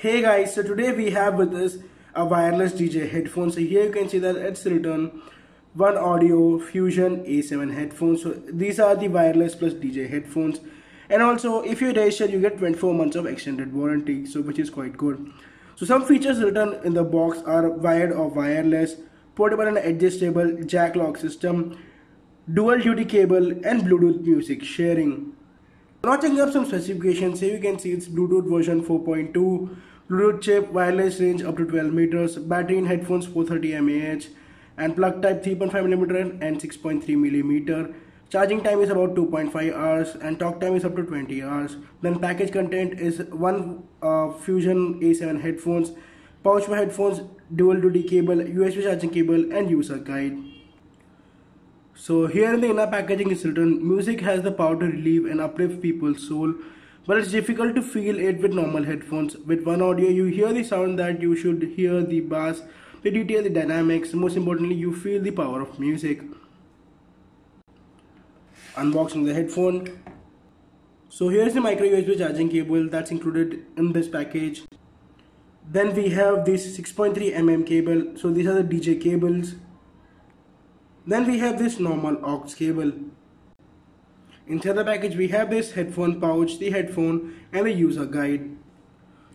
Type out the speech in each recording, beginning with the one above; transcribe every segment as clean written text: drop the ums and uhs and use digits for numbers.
Hey guys, so today we have with us a wireless DJ headphone. So here you can see that it's written OneAudio Fusion A7 headphones. So these are the wireless plus DJ headphones. And also if you register you get 24 months of extended warranty, so which is quite good. So some features written in the box are wired or wireless, portable and adjustable jack lock system, dual duty cable and Bluetooth music sharing. Now checking up some specifications. Here you can see it's Bluetooth version 4.2, Bluetooth chip, wireless range up to 12 meters, battery in headphones 430 mAh, and plug type 3.5mm and 6.3mm. Charging time is about 2.5 hours and talk time is up to 20 hours. Then package content is one Fusion A7 headphones, pouch for headphones, dual duty cable, USB charging cable and user guide. So here in the inner packaging is written, music has the power to relieve and uplift people's soul, but it's difficult to feel it with normal headphones. With OneAudio, you hear the sound that you should hear, the bass, the detail, the dynamics. Most importantly, you feel the power of music. Unboxing the headphone. So here's the micro USB charging cable that's included in this package. Then we have this 6.3mm cable. So these are the DJ cables. Then we have this normal aux cable. Inside the package we have this headphone pouch, the headphone and the user guide.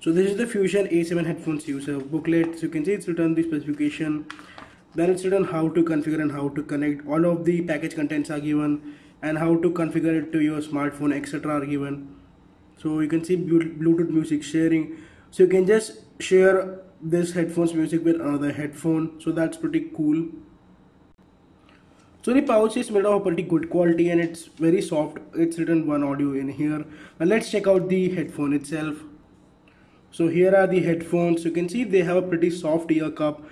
So this is the Fusion A7 headphones user booklet. So you can see it's written the specification. Then it's written how to configure and how to connect. All of the package contents are given and how to configure it to your smartphone, etc. are given. So you can see Bluetooth music sharing. So you can just share this headphones music with another headphone. So that's pretty cool. So the pouch is made of a pretty good quality and it's very soft. It's written OneAudio in here. Now let's check out the headphone itself. So here are the headphones. You can see they have a pretty soft ear cup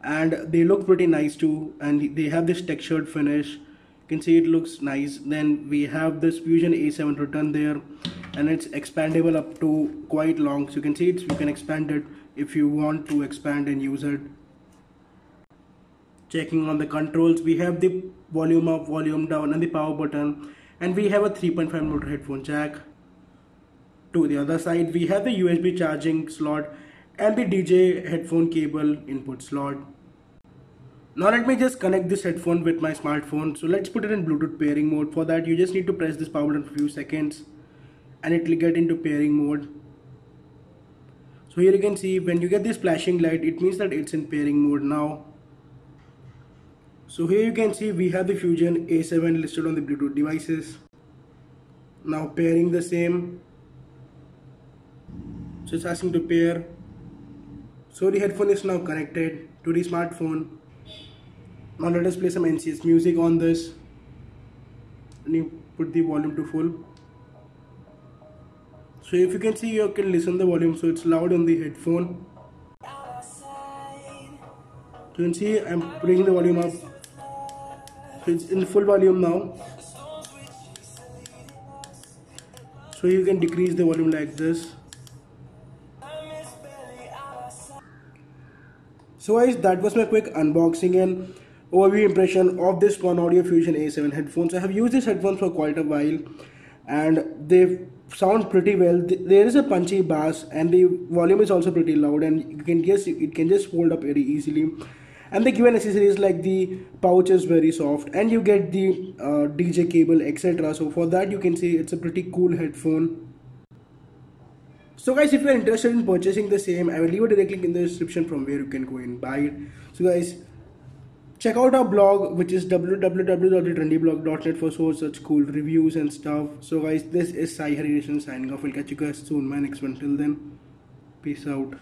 and they look pretty nice too, and they have this textured finish. You can see it looks nice. Then we have this Fusion A7 written there and it's expandable up to quite long. So you can see you can expand it if you want to expand and use it. Checking on the controls, we have the volume up, volume down and the power button, and we have a 3.5mm headphone jack. To the other side we have the USB charging slot and the DJ headphone cable input slot. Now let me just connect this headphone with my smartphone. So let's put it in Bluetooth pairing mode. For that you just need to press this power button for a few seconds and it will get into pairing mode. So here you can see when you get this flashing light, it means that it's in pairing mode now. So here you can see we have the Fusion A7 listed on the Bluetooth devices. Now pairing the same. So it's asking to pair. So the headphone is now connected to the smartphone. Now let us play some NCS music on this. And you put the volume to full. So if you can see, you can listen the volume. So it's loud on the headphone. So you can see I'm putting the volume up. So it's in full volume now. So you can decrease the volume like this. So guys, that was my quick unboxing and overview impression of this OneAudio Fusion A7 headphones. I have used these headphones for quite a while and they sound pretty well. There is a punchy bass and the volume is also pretty loud, and it can just hold up very easily. And the given accessories like the pouch is very soft and you get the DJ cable, etc. So for that you can see it's a pretty cool headphone. So guys, if you are interested in purchasing the same, I will leave a direct link in the description from where you can go and buy it. So guys, check out our blog, which is www.thetrendyblog.net for such cool reviews and stuff. So guys, this is Sai Hari Krishnan signing off. I'll catch you guys soon, my next one. Till then, peace out.